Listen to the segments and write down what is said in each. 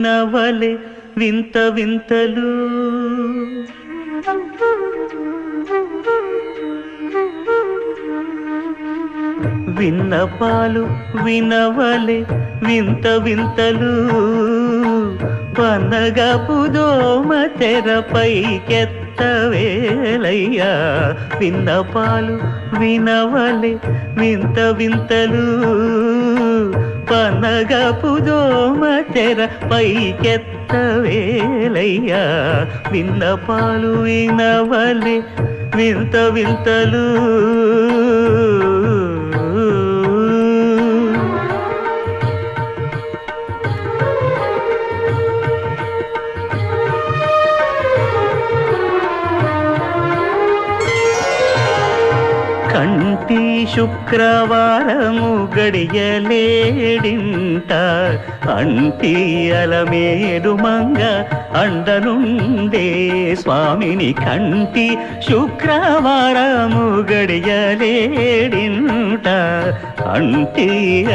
నవలే వింత వింతలు విన్నపాలు వినవలే వింత వింతలు పన్నగపు దోమ తెరపైకెత్తవేలయ్యా విన్నపాలు వినవలే వింత వింతలు పన్నగపు దోమ తెరపైకెత్తవేలయ్యా విన్నపాలు వినవలే వింత వింతలు కంటి శుక్రవారము గడియలేడింట అంటి అలమేడు మంగ అండనుండే స్వామిని కంటి శుక్రవారము గడియలేడింట అంటి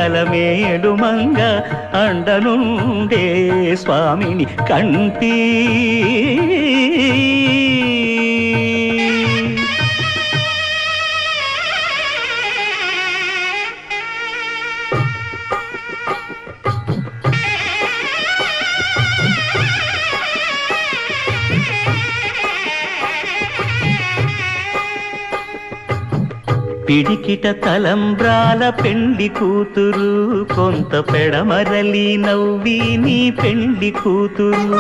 అలమేడు మంగ అండనుండే స్వామిని కంటి పిడికిట తలంబ్రాల పెండి కూతురు కొంత పెడమరలి నవ్వి నీ పెండి కూతురు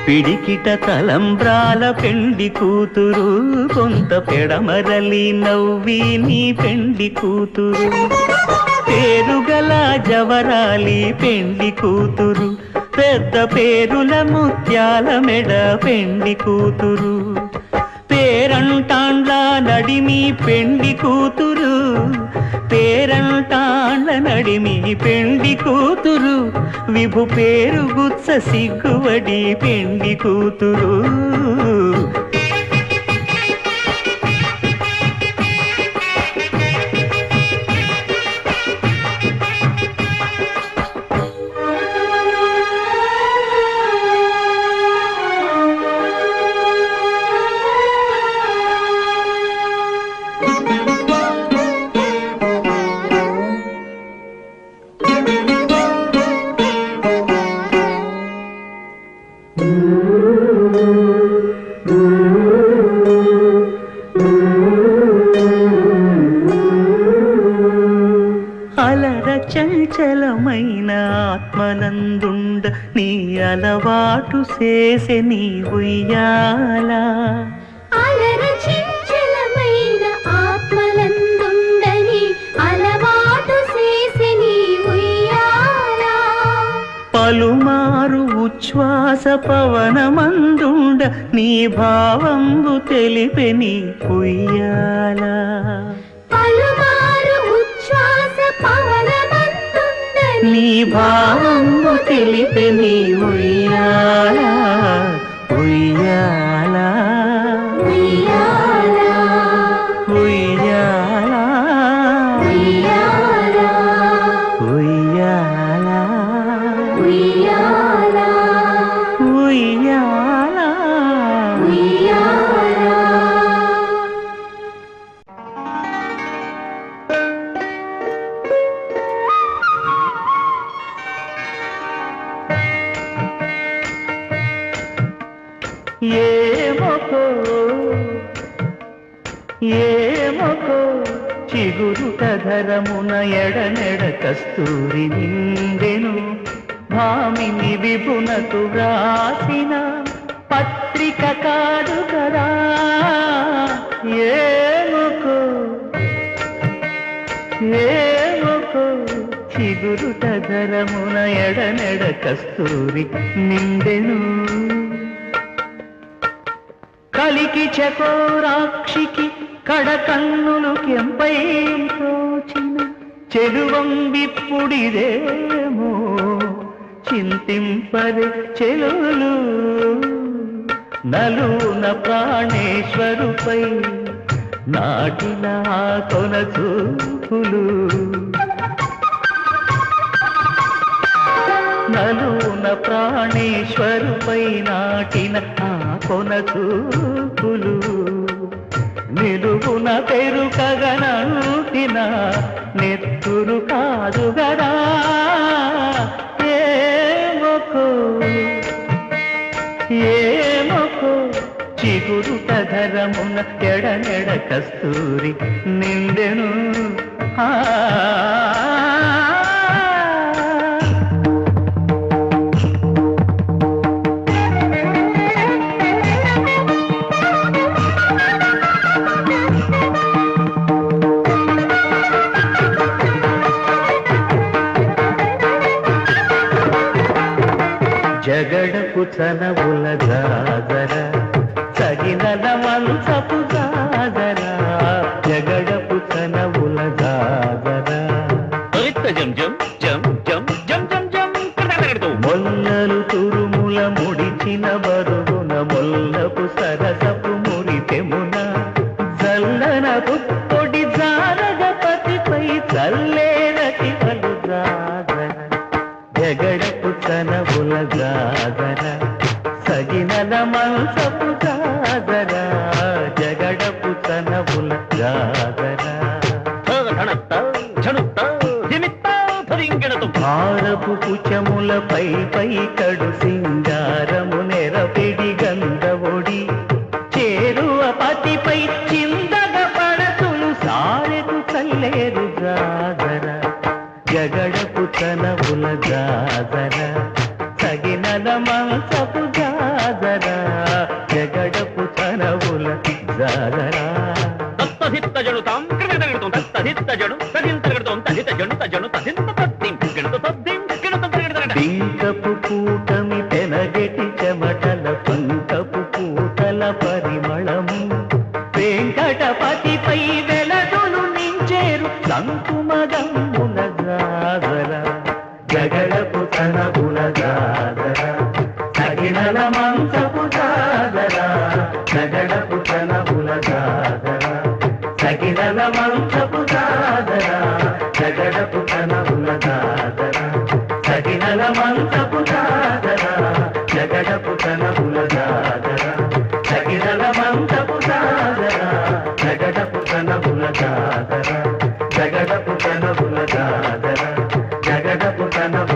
పిడికిట తలంబ్రాల పెండి కూతురు కొంత పెడమరలి నవ్వి నీ పెండి కూతురు పేరుగల జవరాలి పెండి కూతురు పెద్ద పేరుల ముత్యాల మెడ పెండి కూతురు పేరంటాండ్ల నడిమి పెండి కూతురు పేరంటాండ్ల నడిమి పెండి కూతురు విభు పేరు గుత్స సిగ్గువడి పెండి కూతురు అలర చంచలమైన ఆత్మనందుండ నీ అలవాటు చేసే నీ ఉయ్యాల అలర చంచలమైన ఆత్మనందుండ నీ అలవాటు చేసే నీ ఉయ్యాల పలుమారు ఉచ్ఛ్వాస పవనమందుండ నీ భావంబు తెలిపే నీ ఉయ్యాల నీ భావంబు తెలిపే నీ ఉయ్యాల ఉయ్యాల ఉయ్యాల ఉయ్యాల ఉయ్యాల ఉయ్యాల ఉయ్యాల ఉయ్యాల ఉయ్యాల ఏమకో చిగురుట ధరమున ఎడనెడ కస్తూరి నిండెను భామిని విభునకు వ్రాసిన పత్రిక కాదు కదా ఏమకో చిగురుట ధరమున ఎడనెడ కస్తూరి నిండెను కలికి చకోరాక్షికి కడకన్నులు కెంపై తోచిన చెలువం విప్పుడిదేమో చింతింపరే చెలులు నలున ప్రాణేశ్వరుపై నాటిన కొన చూపులు నలున ప్రాణేశ్వరుపై నాటిన ఆ కొన చూపులు నిలువున పెరుకగనంటిన నెత్తురు కాదు గదా ఏమొకో చిగురుట ధరమున ఎడనెడ కస్తూరి నిండెను జగడపు చనవుల జాగర సగినల మంచపు జాగర జగడపు చనవుల జాగర మొల్లలు తురుముల ముడిచిన బరుగున మొల్లపు సరసపు మురితెమున జల్లన పుత్తొడి జారగపతిపై చల్లేరటి పలు జాగర జగడపు చనవుల జాగర సగినల మంచపు జాగర జగడపు చనవుల జాగర భారపు పుచములపై పై కడు సింగారము నెరపిడి గంధవొడి చేరువ పతిపై చిందగ పడతులు సారెకు చల్లేరు జాగర జగడపు చనవుల జాగర సగినల మంచపు జాగర జగడపు చనవుల జాగర పింకపు కూటమి తెనగెటి చెమటల పింకపు కూటల పరిమళము వెంకటపతిపై వెలదులు నించేరు సంకుమగమ్ముల జాగర జగడపు చనవుల జాగర సగినల మంచపు జాగర జగడపు చనవుల జాగర సగినల మంచపు జాగర జగడపు చనవుల జాగర సగినల మంచపు జాగర జగడపు చనవుల జాగర సగినల మంచపు జాగర జగడపు చనవుల జాగర జగడపు చనవుల జాగర జగడపు చనవుల